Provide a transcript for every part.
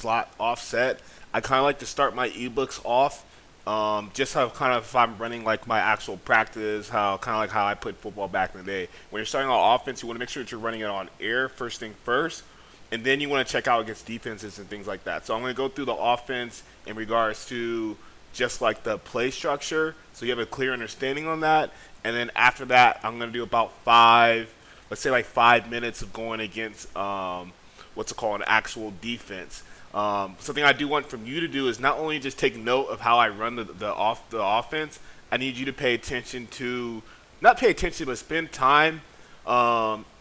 slot offset. I kind of like to start my ebooks off. Just how kind of if I'm running like my actual practice, how kind of like how I put football back in the day. When you're starting on offense, you want to make sure that you're running it on air first thing first, and then you want to check out against defenses and things like that. So I'm going to go through the offense in regards to just like the play structure, so you have a clear understanding on that. And then after that, I'm going to do about let's say like 5 minutes of going against what's it called, an actual defense. Something I do want from you to do is not only just take note of how I run the offense. I need you to pay attention to, not pay attention, but spend time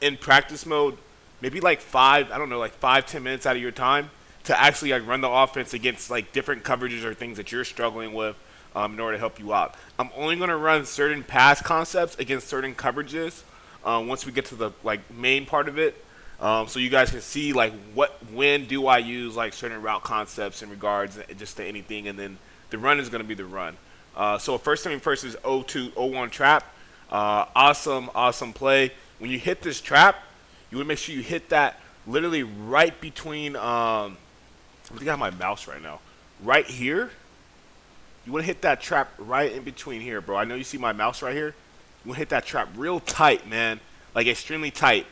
in practice mode, maybe like I don't know, like 5-10 minutes out of your time to actually like run the offense against like different coverages or things that you're struggling with in order to help you out. I'm only going to run certain pass concepts against certain coverages once we get to the like main part of it. So you guys can see like when do I use like certain route concepts in regards just to anything, and then the run is going to be the run. So first thing first is 0-2-0-1 trap. Awesome play. When you hit this trap, you want to make sure you hit that literally right between. I think I have my mouse right now. Right here, you want to hit that trap right in between here, bro. I know you see my mouse right here. You want to hit that trap real tight, man, like extremely tight.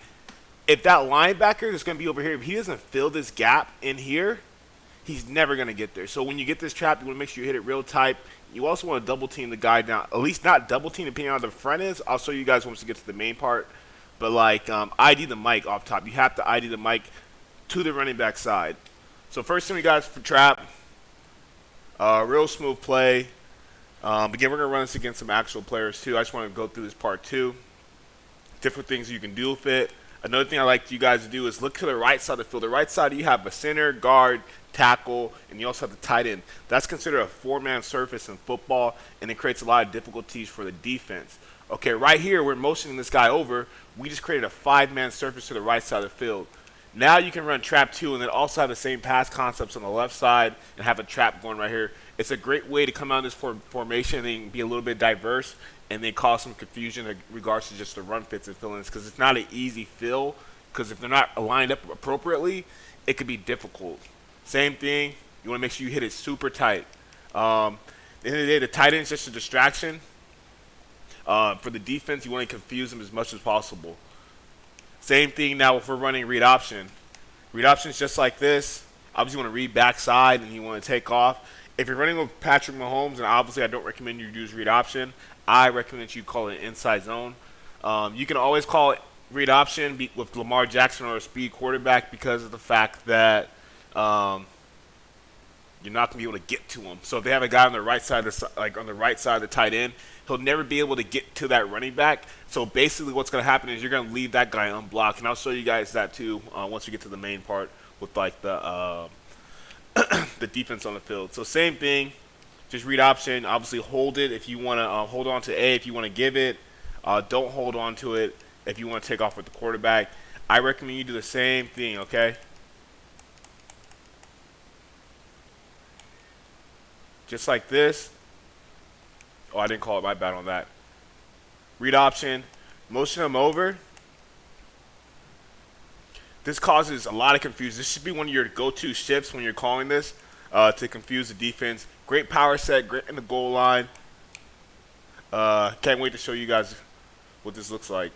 If that linebacker is going to be over here, if he doesn't fill this gap in here, he's never going to get there. So when you get this trap, you want to make sure you hit it real tight. You also want to double team the guy down. At least not double team, depending on how the front is. I'll show you guys once we get to the main part. But like ID the mic off top. You have to ID the mic to the running back side. So first thing we got for trap, real smooth play. Again, we're going to run this against some actual players too. I just want to go through this part too. Different things you can do with it. Another thing I like you guys to do is look to the right side of the field. The right side, you have a center, guard, tackle, and you also have the tight end. That's considered a four-man surface in football, and it creates a lot of difficulties for the defense. Okay, right here, we're motioning this guy over. We just created a five-man surface to the right side of the field. Now you can run trap two and then also have the same pass concepts on the left side and have a trap going right here. It's a great way to come out of this formation and be a little bit diverse and then cause some confusion in regards to just the run fits and fill-ins, because it's not an easy fill, because if they're not lined up appropriately, it could be difficult. Same thing, you want to make sure you hit it super tight. At the end of the day, the tight end is just a distraction. For the defense, you want to confuse them as much as possible. Same thing now if we're running read option. Read option is just like this. Obviously, you want to read backside and you want to take off. If you're running with Patrick Mahomes, and obviously I don't recommend you use read option, I recommend that you call it inside zone. You can always call it read option with Lamar Jackson or a speed quarterback because of the fact that you're not going to be able to get to him. So if they have a guy on the right side, on the right side of the tight end, he'll never be able to get to that running back. So basically, what's going to happen is you're going to leave that guy unblocked, and I'll show you guys that too once we get to the main part with like the the defense on the field. So same thing, just read option. Obviously, hold it if you want to hold on to A if you want to give it. Don't hold on to it if you want to take off with the quarterback. I recommend you do the same thing. Okay. Just like this. Oh, I didn't call it. My bad on that. Read option. Motion them over. This causes a lot of confusion. This should be one of your go-to shifts when you're calling this to confuse the defense. Great power set. Great in the goal line. Can't wait to show you guys what this looks like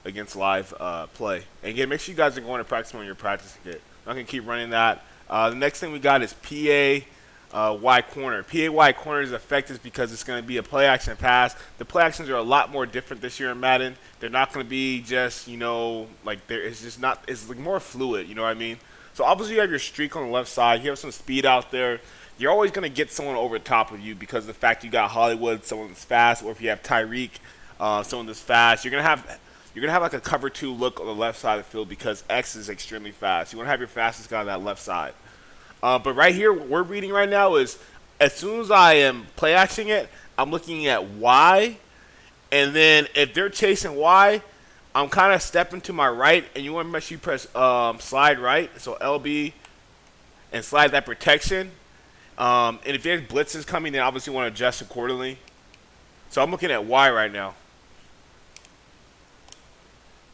against live play. And again, make sure you guys are going to practice when you're practicing it. I'm going to keep running that. The next thing we got is PA. Y corner. PA Y corner is effective because it's going to be a play action pass. The play actions are a lot more different this year in Madden. They're not going to be just, like it's just not, it's like more fluid, you know what I mean? So obviously you have your streak on the left side. You have some speed out there. You're always going to get someone over top of you because of the fact you got Hollywood, someone that's fast, or if you have Tyreek, someone that's fast. You're going to have like a cover two look on the left side of the field because X is extremely fast. You want to have your fastest guy on that left side. But right here, what we're reading right now is as soon as I am play actioning it, I'm looking at Y. And then if they're chasing Y, I'm kind of stepping to my right. And you want to make sure you press slide right. So LB and slide that protection. And if there's blitzes coming, then obviously you want to adjust accordingly. So I'm looking at Y right now.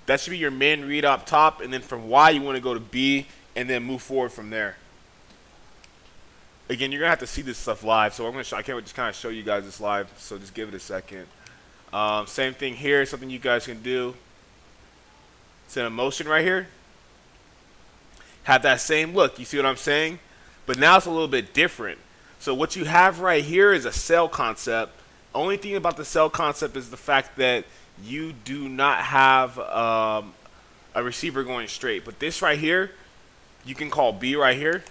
That should be your main read up top. And then from Y, you want to go to B and then move forward from there. Again, you're gonna have to see this stuff live. So I can't just kind of show you guys this live. So just give it a second. Same thing here. Something you guys can do. It's in a motion right here. Have that same look. You see what I'm saying? But now it's a little bit different. So what you have right here is a cell concept. Only thing about the cell concept is the fact that you do not have a receiver going straight. But this right here, you can call B right here.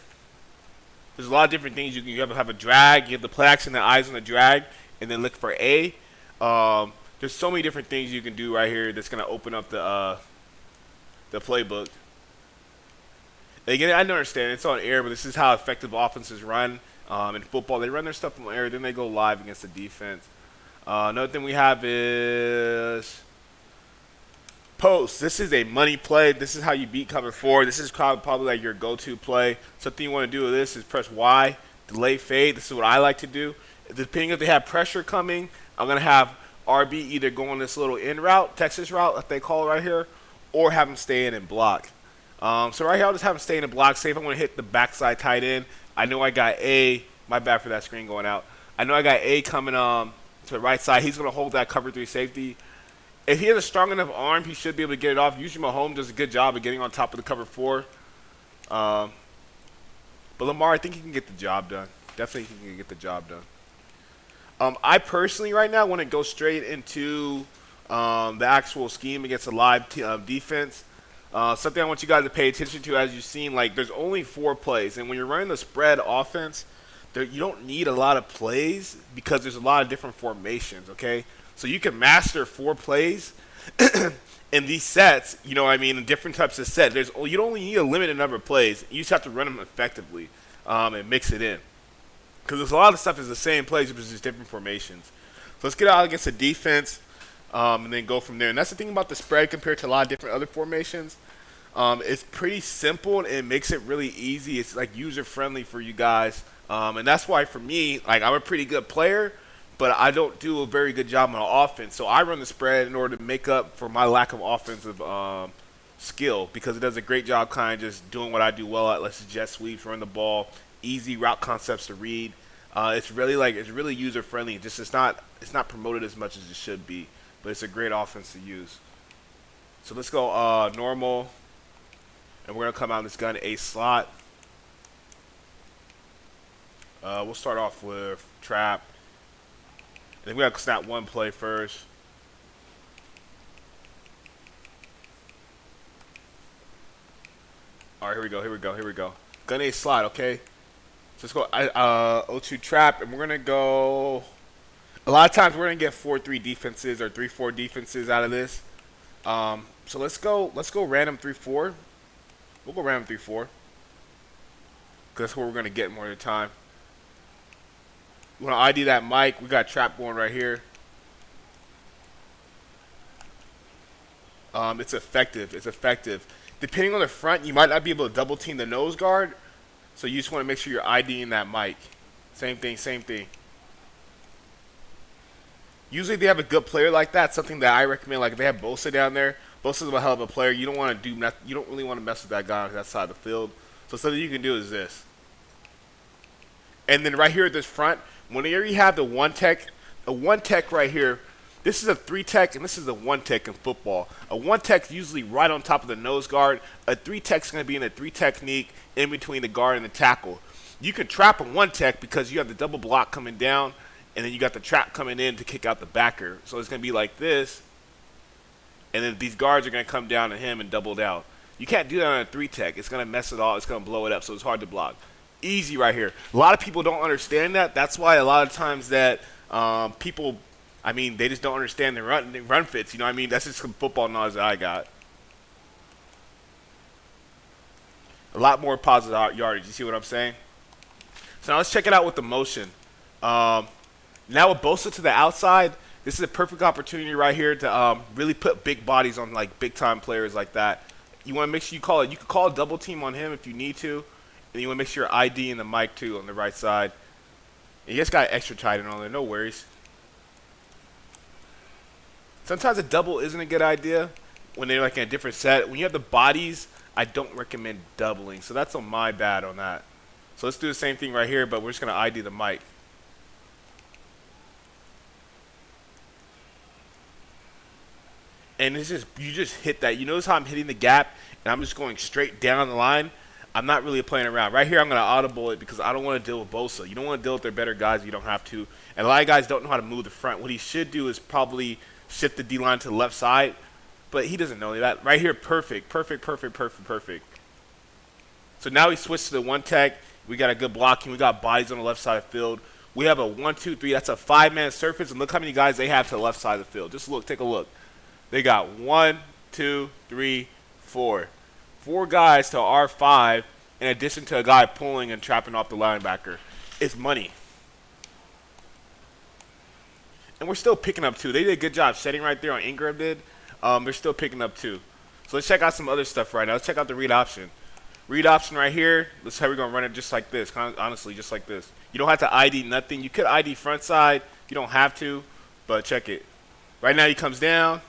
There's a lot of different things. You have a drag. You have the play action, the eyes on the drag, and then look for A. There's so many different things you can do right here that's going to open up the playbook. Again, I don't understand. It's on air, but this is how effective offenses run. In football, they run their stuff on air, then they go live against the defense. Another thing we have is post. This is a money play. This is how you beat cover 4. This is probably like your go-to play. Something you want to do with this is press Y, delay fade. This is what I like to do. Depending if they have pressure coming, I'm going to have RB either go on this little in route, Texas route, if they call it right here, or have them stay in and block. So right here, I'll just have him stay in the block. Say if I want to hit the backside tight end, I know I got A. My bad for that screen going out. I know I got A coming to the right side. He's going to hold that cover 3 safety. If he has a strong enough arm, he should be able to get it off. Usually Mahomes does a good job of getting on top of the cover 4. But Lamar, I think he can get the job done. Definitely he can get the job done. I personally right now want to go straight into the actual scheme against a live defense. Something I want you guys to pay attention to, as you've seen, like there's only 4 plays. And when you're running the spread offense, you don't need a lot of plays because there's a lot of different formations, okay? So you can master 4 plays in these sets, you know what I mean, in different types of sets. You don't only need a limited number of plays. You just have to run them effectively and mix it in. Because there's a lot of stuff is the same plays, but it's just different formations. So let's get out against the defense and then go from there. And that's the thing about the spread compared to a lot of different other formations. It's pretty simple and it makes it really easy. It's like user-friendly for you guys. And that's why for me, like I'm a pretty good player, but I don't do a very good job on offense. So I run the spread in order to make up for my lack of offensive skill because it does a great job kind of just doing what I do well at. Let's just jet sweeps, run the ball, easy route concepts to read. It's really user-friendly. It's not promoted as much as it should be, but it's a great offense to use. So let's go normal, and we're going to come out in this gun A slot. We'll start off with trap. I think we got to snap one play first. All right, here we go. Gun A slot, okay? So let's go O2 trap, and we're going to go. A lot of times we're going to get 4-3 defenses or 3-4 defenses out of this. So let's go random 3-4. We'll go random 3-4. Because that's what we're going to get more of the time. We want to ID that mic. We got trap going right here. It's effective. Depending on the front, you might not be able to double team the nose guard. So you just want to make sure you're IDing that mic. Same thing. Usually they have a good player like that. Something that I recommend, like if they have Bosa down there, Bosa's a hell of a player. You don't really want to mess with that guy on that side of the field. So something you can do is this. And then right here at this front, whenever you have the one tech right here, this is a 3-tech and this is a 1-tech in football. A 1-tech's usually right on top of the nose guard. A 3-tech's going to be in a 3 technique in between the guard and the tackle. You can trap a 1-tech because you have the double block coming down, and then you got the trap coming in to kick out the backer. So it's going to be like this, and then these guards are going to come down to him and double down. You can't do that on a 3-tech. It's going to mess it all. It's going to blow it up, so it's hard to block. Easy right here. A lot of people don't understand that. That's why a lot of times that people, I mean, they just don't understand the run fits. You know what I mean? That's just some football knowledge that I got. A lot more positive yardage. You see what I'm saying? So now let's check it out with the motion. Now with Bosa to the outside, this is a perfect opportunity right here to really put big bodies on like big time players like that. You want to make sure you call it. You could call a double team on him if you need to. And you want to make sure you're IDing the mic too on the right side. And you just got extra tight end on there. No worries. Sometimes a double isn't a good idea when they're like in a different set. When you have the bodies, I don't recommend doubling. So that's on my bad on that. So let's do the same thing right here, but we're just going to ID the mic. And it's just, you just hit that. You notice how I'm hitting the gap, and I'm just going straight down the line. I'm not really playing around. Right here, I'm going to audible it because I don't want to deal with Bosa. You don't want to deal with their better guys if you don't have to. And a lot of guys don't know how to move the front. What he should do is probably shift the D-line to the left side, but he doesn't know that. Right here, perfect, perfect, perfect, perfect, perfect. So now we switch to the one tech. We got a good blocking. We got bodies on the left side of the field. We have a 1, 2, 3. That's a 5-man surface, and look how many guys they have to the left side of the field. Just look, take a look. They got 1, 2, 3, 4. 4 guys to our 5, in addition to a guy pulling and trapping off the linebacker. It's money. And we're still picking up 2. They did a good job setting right there on Ingram did. They're still picking up 2. So let's check out some other stuff right now. Let's check out the read option. Read option right here. Let's say we're going to run it just like this. Honestly, just like this. You don't have to ID nothing. You could ID front side. You don't have to, but check it. Right now he comes down.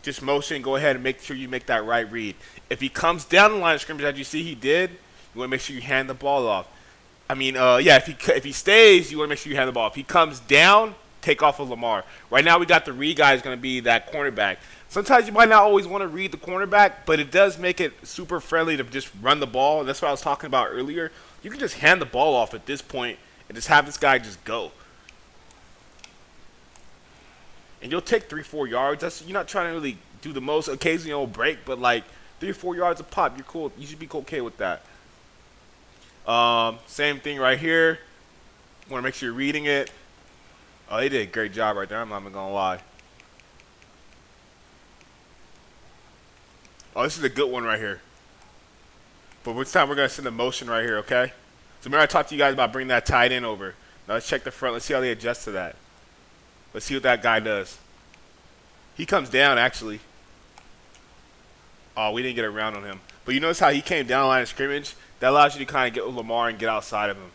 Just motion, go ahead and make sure you make that right read. If he comes down the line of scrimmage, as you see he did, you want to make sure you hand the ball off. I mean, yeah, if he stays, you want to make sure you hand the ball. If he comes down, take off of Lamar. Right now we got the read guy is going to be that cornerback. Sometimes you might not always want to read the cornerback, but it does make it super friendly to just run the ball. That's what I was talking about earlier. You can just hand the ball off at this point and just have this guy just go. And you'll take 3-4 yards. You're not trying to really do the most. Occasionally you'll break, but like 3 or 4 yards a pop, you're cool. You should be okay with that. Same thing right here. You want to make sure you're reading it. Oh, they did a great job right there. I'm not even going to lie. Oh, this is a good one right here. But this time we're going to send a motion right here, okay? So remember I talked to you guys about bringing that tight end over. Now let's check the front. Let's see how they adjust to that. Let's see what that guy does. He comes down, actually. Oh, we didn't get around on him. But you notice how he came down the line of scrimmage? That allows you to kind of get with Lamar and get outside of him.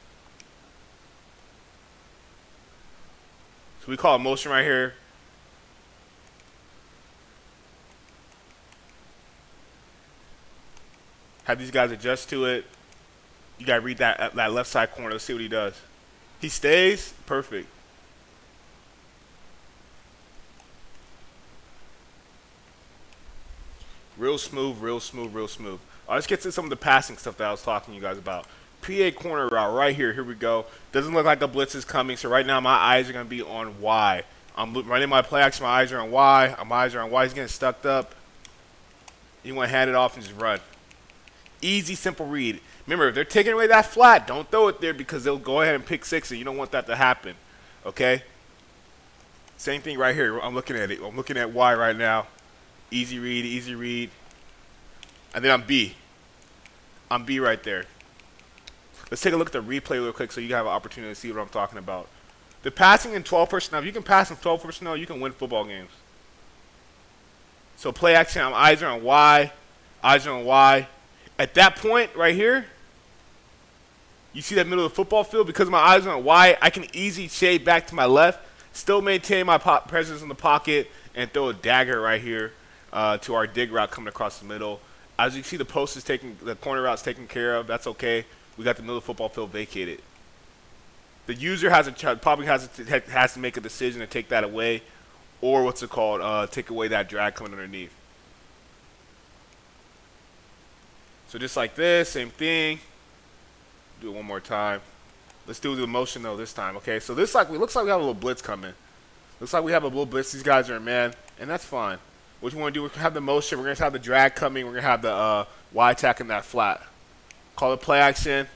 So we call a motion right here. Have these guys adjust to it. You got to read that left side corner. Let's see what he does. He stays. Perfect. Real smooth, real smooth, real smooth. Let's get to some of the passing stuff that I was talking to you guys about. PA corner route right here. Here we go. Doesn't look like a blitz is coming, so right now my eyes are going to be on Y. I'm running my play action. My eyes are on Y. My eyes are on Y. He's getting stuck up. You want to hand it off and just run. Easy, simple read. Remember, if they're taking away that flat, don't throw it there because they'll go ahead and pick 6, and you don't want that to happen. Okay? Same thing right here. I'm looking at it. I'm looking at Y right now. Easy read, easy read. And then I'm B. I'm B right there. Let's take a look at the replay real quick so you have an opportunity to see what I'm talking about. The passing in 12 personnel, if you can pass in 12 personnel, you can win football games. So play action, eyes are on Y. Eyes are on Y. At that point right here, you see that middle of the football field? Because my eyes are on Y, I can easily shade back to my left, still maintain my presence in the pocket, and throw a dagger right here to our dig route coming across the middle. As you see, the post is taken, the corner route's taken care of. That's okay. We got the middle of the football field vacated. The user probably has to make a decision to take that away, or what's it called? Take away that drag coming underneath. So just like this, same thing. Do it one more time. Let's do the motion though this time. Okay. So looks like we have a little blitz coming. Looks like we have a little blitz. These guys are in man, and that's fine. What you want to do? We're gonna have the motion. We're gonna have the drag coming. We're gonna have the Y attacking that flat. Call it play action.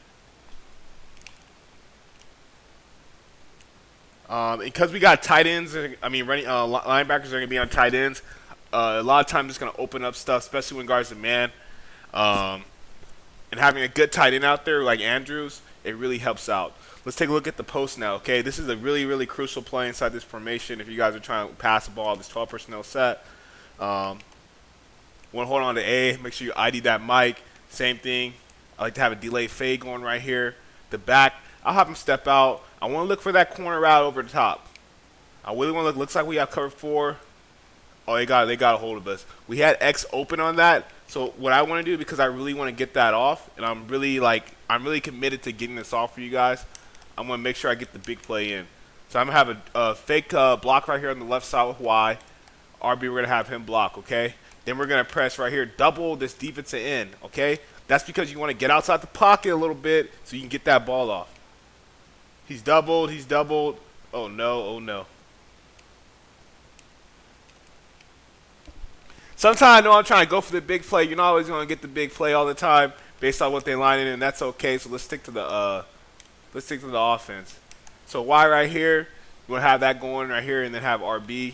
Because we got tight ends, linebackers are going to be on tight ends. A lot of times it's going to open up stuff, especially when guards are man. And having a good tight end out there like Andrews, it really helps out. Let's take a look at the post now, okay? This is a really, really crucial play inside this formation if you guys are trying to pass the ball, this 12 personnel set. Want to hold on to A, make sure you ID that mic. Same thing. I like to have a delay fade going right here. The back, I'll have him step out. I want to look for that corner route over the top. I really want to look. Looks like we have cover 4. Oh, they got a hold of us. We had X open on that. So what I want to do, because I really want to get that off, and I'm really committed to getting this off for you guys. I'm gonna make sure I get the big play in. So I'm gonna have a fake block right here on the left side with Y. RB, we're gonna have him block, okay? Then we're gonna press right here, double this defensive end, okay? That's because you want to get outside the pocket a little bit so you can get that ball off. He's doubled. He's doubled. Oh no. Oh no. Sometimes I know I'm trying to go for the big play. You're not always going to get the big play all the time based on what they line in, and that's okay. So let's stick to the offense. So Y right here, you want to have that going right here, and then have RB.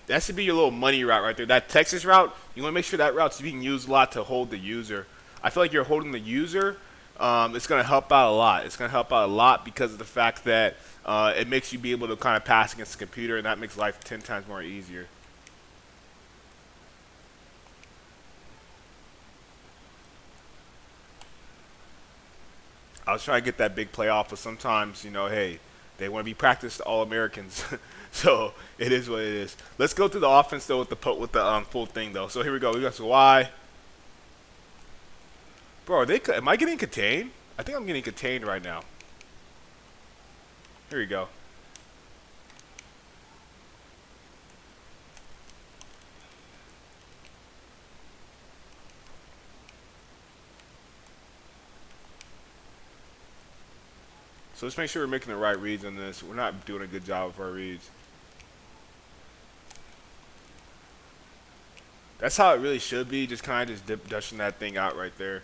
That should be your little money route right there. That Texas route, you want to make sure that route's being used a lot to hold the user. I feel like you're holding the user. It's going to help out a lot. It's going to help out a lot because of the fact that it makes you be able to kind of pass against the computer, and that makes life 10 times more easier. I was trying to get that big play off, but sometimes, hey, they want to be practiced All-Americans. So it is what it is. Let's go through the offense, though, with the full thing, though. So here we go. We got some Y. Bro, am I getting contained? I think I'm getting contained right now. Here we go. So let's make sure we're making the right reads on this. We're not doing a good job of our reads. That's how it really should be. Just kind of just dishing that thing out right there.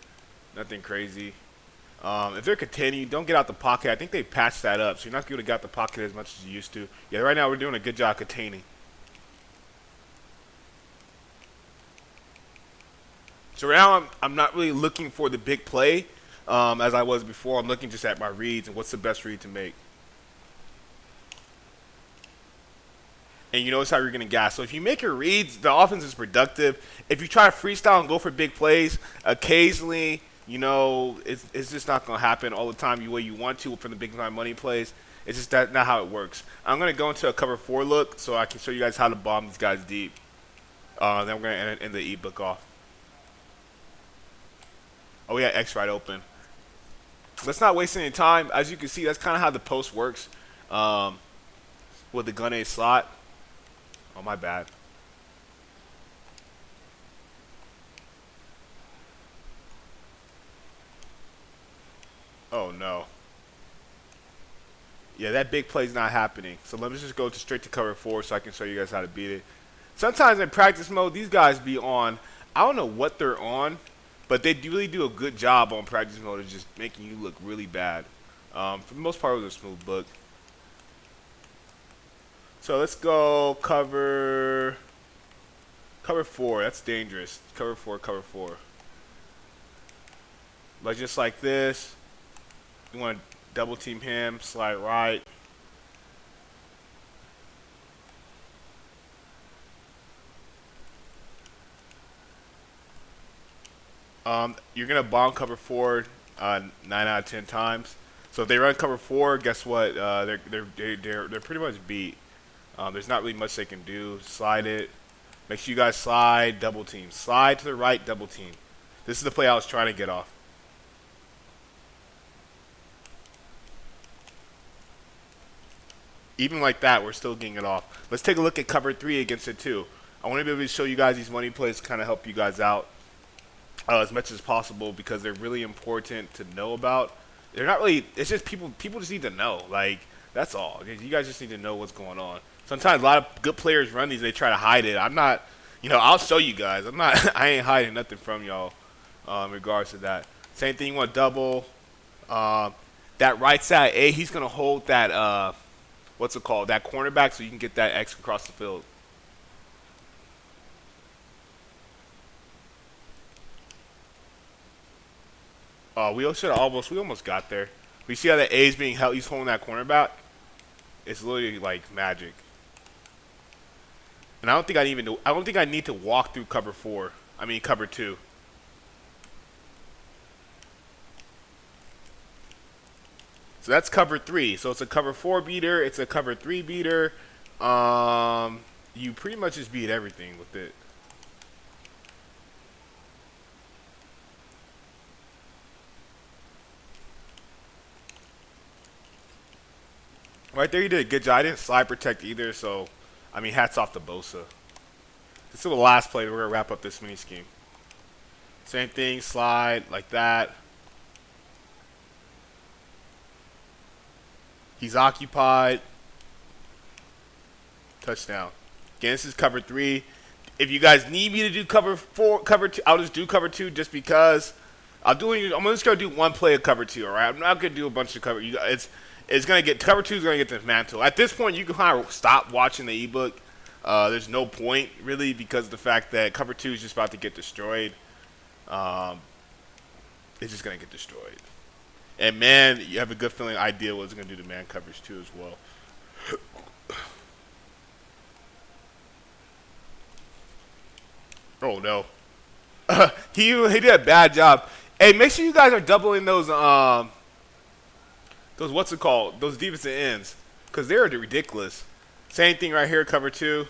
Nothing crazy. If they're containing, don't get out the pocket. I think they patched that up, so you're not going to get out the pocket as much as you used to. Yeah, right now we're doing a good job containing. So right now I'm not really looking for the big play as I was before. I'm looking just at my reads and what's the best read to make. And you notice how you're getting gas. So if you make your reads, the offense is productive. If you try to freestyle and go for big plays, occasionally, it's just not going to happen all the time the way you want to for the big time money plays. It's just not how it works. I'm going to go into a cover 4 look so I can show you guys how to bomb these guys deep. Then we're going to end the ebook off. Oh, we got X right open. Let's not waste any time. As you can see, that's kind of how the post works with the gun A slot. Oh, my bad. Oh, no. Yeah, that big play's not happening. So let me just go straight to cover 4 so I can show you guys how to beat it. Sometimes in practice mode, these guys be on, I don't know what they're on, but they really do a good job on practice mode of just making you look really bad. For the most part, it was a smooth book. So let's go cover 4. That's dangerous. Cover 4, cover 4. But just like this, you want to double team him, slide right. You're gonna bomb cover 4 9 out of 10 times. So if they run cover 4, guess what? They're pretty much beat. There's not really much they can do. Slide it. Make sure you guys slide, double team. Slide to the right, double team. This is the play I was trying to get off. Even like that, we're still getting it off. Let's take a look at cover 3 against it too. I want to be able to show you guys these money plays to kind of help you guys out as much as possible because they're really important to know about. They're not really, it's just people just need to know. Like, that's all. You guys just need to know what's going on. Sometimes a lot of good players run these, they try to hide it. I'm not, I'll show you guys. I ain't hiding nothing from y'all in regards to that. Same thing, you want double. That right side A, he's going to hold that, what's it called, that cornerback so you can get that X across the field. We almost got there. We see how the A is being held. He's holding that cornerback. It's literally like magic. And I don't think I need to walk through cover 4. I mean cover 2. So that's cover 3. So it's a cover 4 beater. It's a cover 3 beater. You pretty much just beat everything with it. Right there, you did a good job. I didn't slide protect either, so I mean, hats off to Bosa. This is the last play. We're gonna wrap up this mini scheme. Same thing, slide like that. He's occupied. Touchdown. Again, this is cover 3. If you guys need me to do cover 4, cover 2, I'll just do cover 2 just because. I'm just gonna do one play of cover 2. All right, I'm not gonna do a bunch of cover. It's gonna get cover 2 is gonna get dismantled. At this point, you can kind of stop watching the ebook. There's no point really because of the fact that cover 2 is just about to get destroyed. It's just gonna get destroyed. And man, you have a good feeling idea what's gonna do to man coverage too as well. Oh no. he did a bad job. Hey, make sure you guys are doubling those what's it called? Those defensive ends. Because they're ridiculous. Same thing right here, cover 2.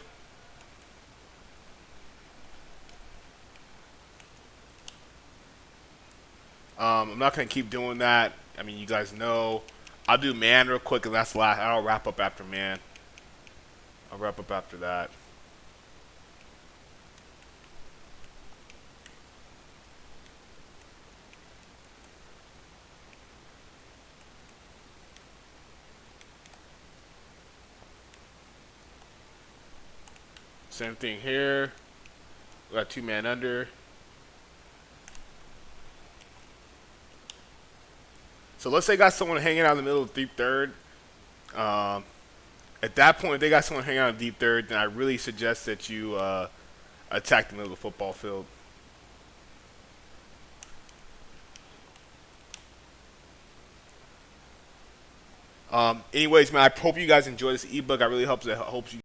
I'm not gonna keep doing that. I mean, you guys know. I'll do man real quick, and that's last. I'll wrap up after man. I'll wrap up after that. Same thing here. We got 2 man under. So let's say they got someone hanging out in the middle of deep third. At that point, if they got someone hanging out in deep third, then I really suggest that you attack the middle of the football field. Anyways, man, I hope you guys enjoy this ebook. I really hope it helps you.